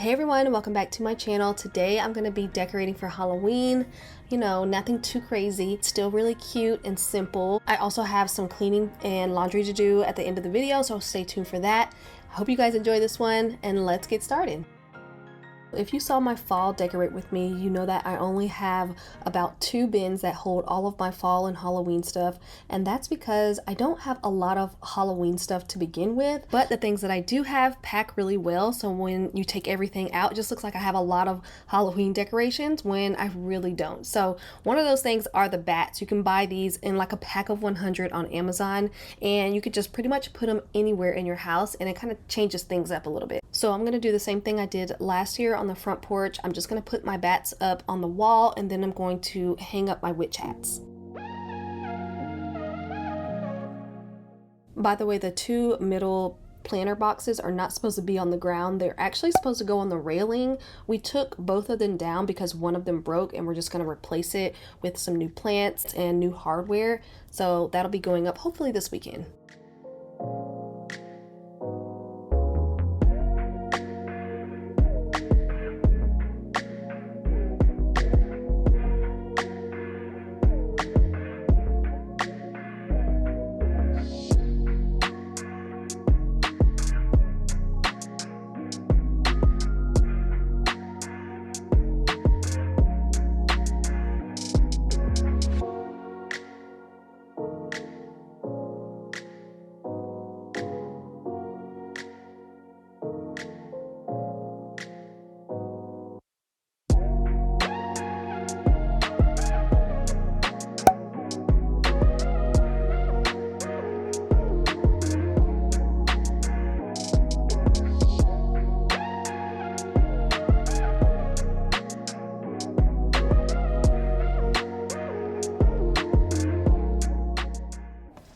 Hey everyone, welcome back to my channel. Today I'm going to be decorating for Halloween. You know, nothing too crazy. It's still really cute and simple. I also have some cleaning and laundry to do at the end of the video, so stay tuned for that. I hope you guys enjoy this one, and let's get started. If you saw my fall decorate with me, you know that I only have about 2 bins that hold all of my fall and Halloween stuff, and that's because I don't have a lot of Halloween stuff to begin with, but the things that I do have pack really well, so when you take everything out, it just looks like I have a lot of Halloween decorations when I really don't. So one of those things are the bats. You can buy these in like a pack of 100 on Amazon, and you could just pretty much put them anywhere in your house, and it kind of changes things up a little bit. So I'm going to do the same thing I did last year on the front porch. I'm just going to put my bats up on the wall, and then I'm going to hang up my witch hats. By the way, the 2 middle planter boxes are not supposed to be on the ground. They're actually supposed to go on the railing. We took both of them down because one of them broke, and we're just going to replace it with some new plants and new hardware. So that'll be going up hopefully this weekend.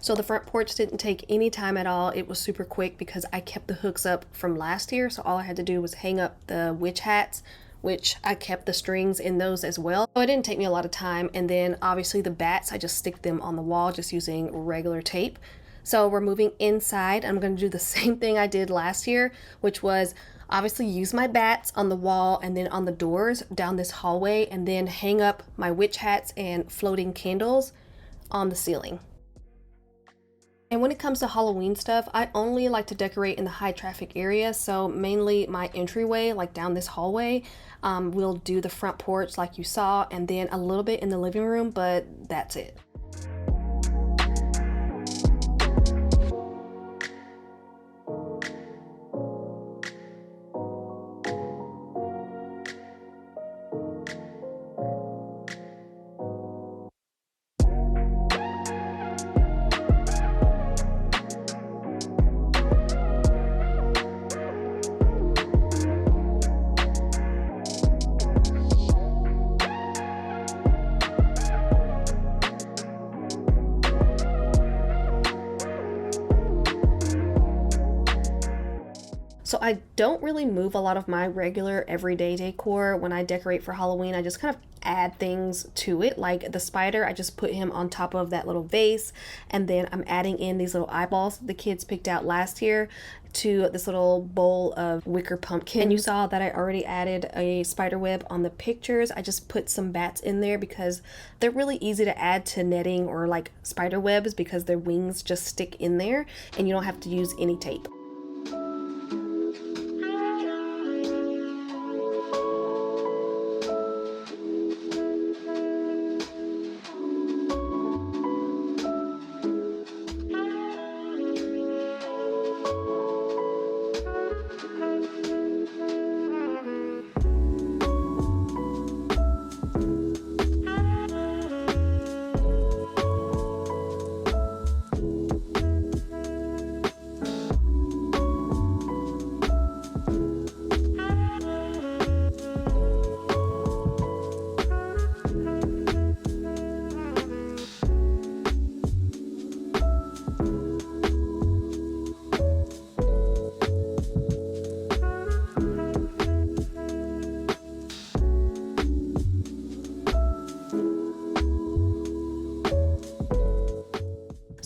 So the front porch didn't take any time at all. It was super quick because I kept the hooks up from last year. So all I had to do was hang up the witch hats, which I kept the strings in those as well. So it didn't take me a lot of time. And then obviously the bats, I just stick them on the wall just using regular tape. So we're moving inside. I'm going to do the same thing I did last year, which was obviously use my bats on the wall and then on the doors down this hallway, and then hang up my witch hats and floating candles on the ceiling. And when it comes to Halloween stuff, I only like to decorate in the high traffic area, so mainly my entryway, like down this hallway. We'll do the front porch like you saw, and then a little bit in the living room, but that's it. So I don't really move a lot of my regular everyday decor when I decorate for Halloween. I just kind of add things to it. Like the spider, I just put him on top of that little vase, and then I'm adding in these little eyeballs the kids picked out last year to this little bowl of wicker pumpkin. And you saw that I already added a spider web on the pictures. I just put some bats in there because they're really easy to add to netting or like spider webs because their wings just stick in there and you don't have to use any tape.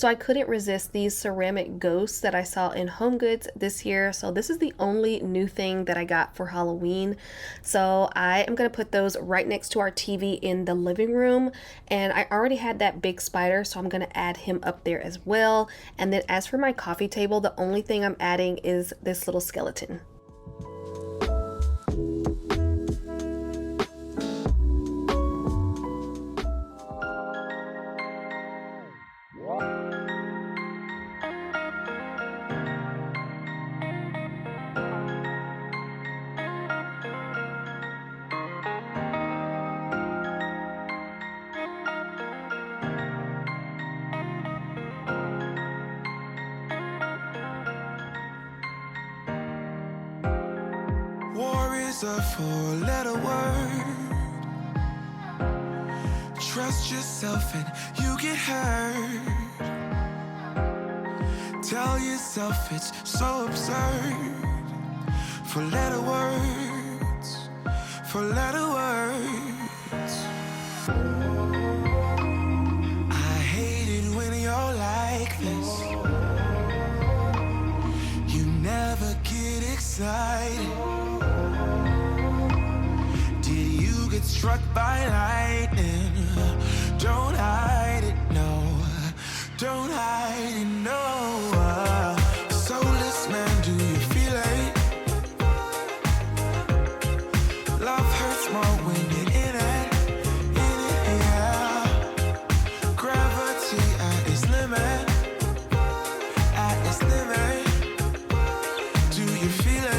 So I couldn't resist these ceramic ghosts that I saw in Home Goods this year. So this is the only new thing that I got for Halloween. So I am going to put those right next to our TV in the living room. And I already had that big spider, so I'm going to add him up there as well. And then as for my coffee table, the only thing I'm adding is this little skeleton. A four-letter word. Trust yourself and you get hurt. Tell yourself it's so absurd. Four-letter words. Four-letter words. I hate it when you're like this. You never get excited. Get struck by lightning. Don't hide it, no. Don't hide it, no. Soulless man, do you feel it? Love hurts more when you're in it, yeah. Gravity at its limit, at its limit. Do you feel it?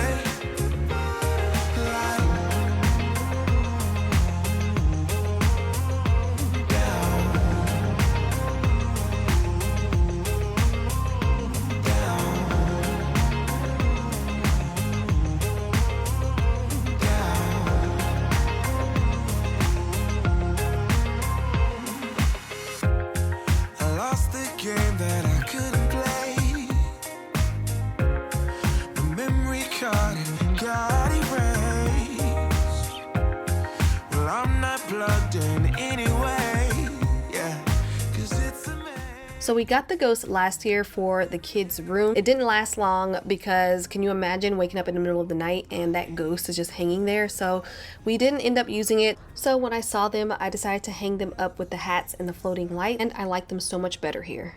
So we got the ghost last year for the kids' room. It didn't last long because can you imagine waking up in the middle of the night and that ghost is just hanging there? So we didn't end up using it. So when I saw them, I decided to hang them up with the hats and the floating light, and I like them so much better here.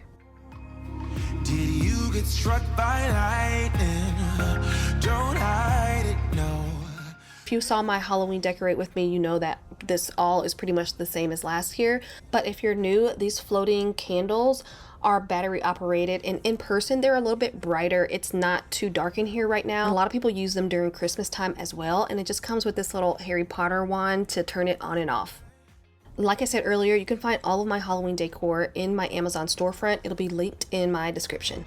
Did you get struck by lightning? Don't hide it, no. If you saw my Halloween decorate with me, you know that this all is pretty much the same as last year. But if you're new, these floating candles are battery operated, and in person they're a little bit brighter. It's not too dark in here right now. A lot of people use them during Christmas time as well, and it just comes with this little Harry Potter wand to turn it on and off. Like I said earlier, you can find all of my Halloween decor in my Amazon storefront. It'll be linked in my description.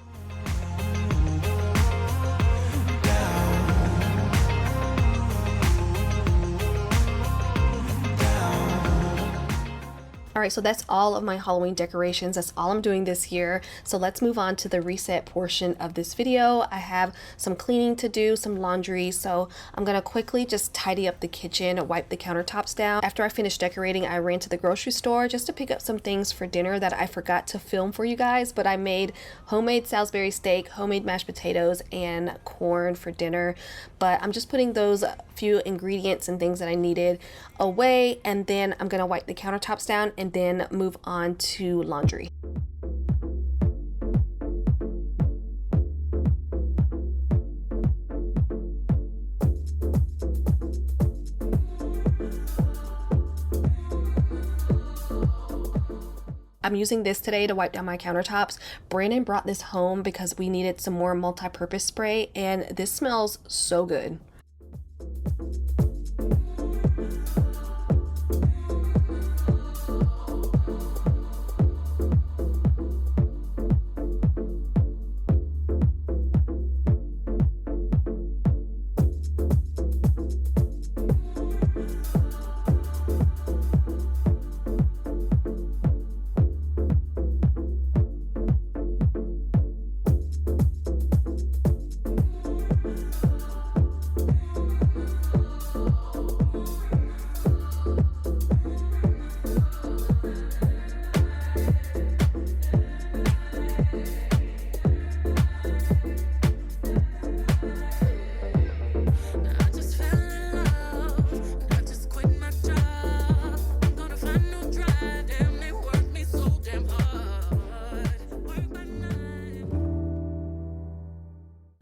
Alright, so that's all of my Halloween decorations. That's all I'm doing this year. So let's move on to the reset portion of this video. I have some cleaning to do, some laundry, so I'm gonna quickly just tidy up the kitchen, wipe the countertops down. After I finished decorating, I ran to the grocery store just to pick up some things for dinner that I forgot to film for you guys, but I made homemade Salisbury steak, homemade mashed potatoes, and corn for dinner. But I'm just putting those few ingredients and things that I needed away, and then I'm gonna wipe the countertops down and then move on to laundry. I'm using this today to wipe down my countertops. Brandon brought this home because we needed some more multi-purpose spray, and this smells so good.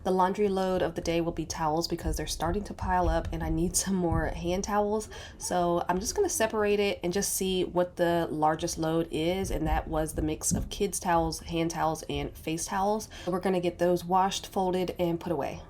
The laundry load of the day will be towels because they're starting to pile up and I need some more hand towels. So I'm just gonna separate it and just see what the largest load is, and that was the mix of kids towels, hand towels, and face towels. We're gonna get those washed, folded, and put away.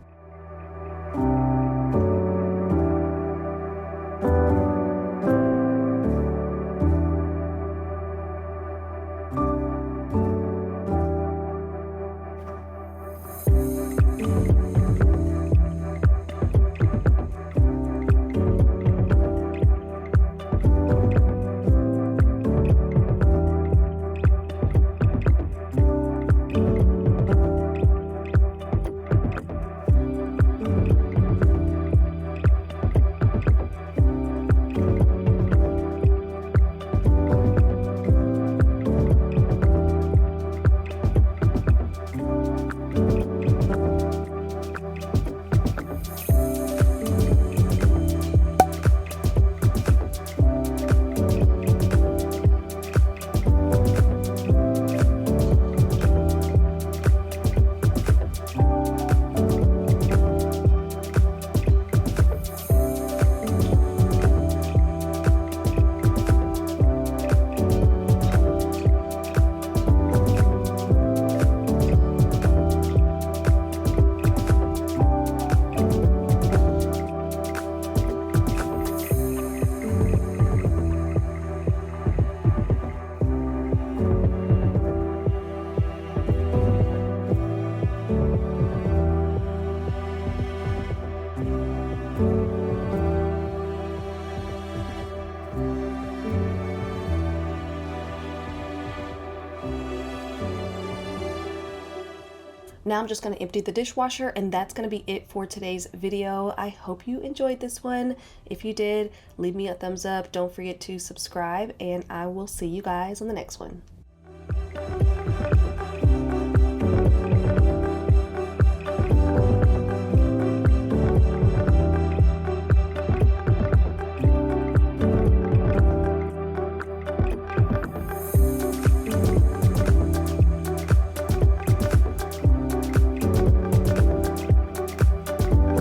Now I'm just going to empty the dishwasher, and that's going to be it for today's video. I hope you enjoyed this one. If you did, leave me a thumbs up. Don't forget to subscribe, and I will see you guys on the next one.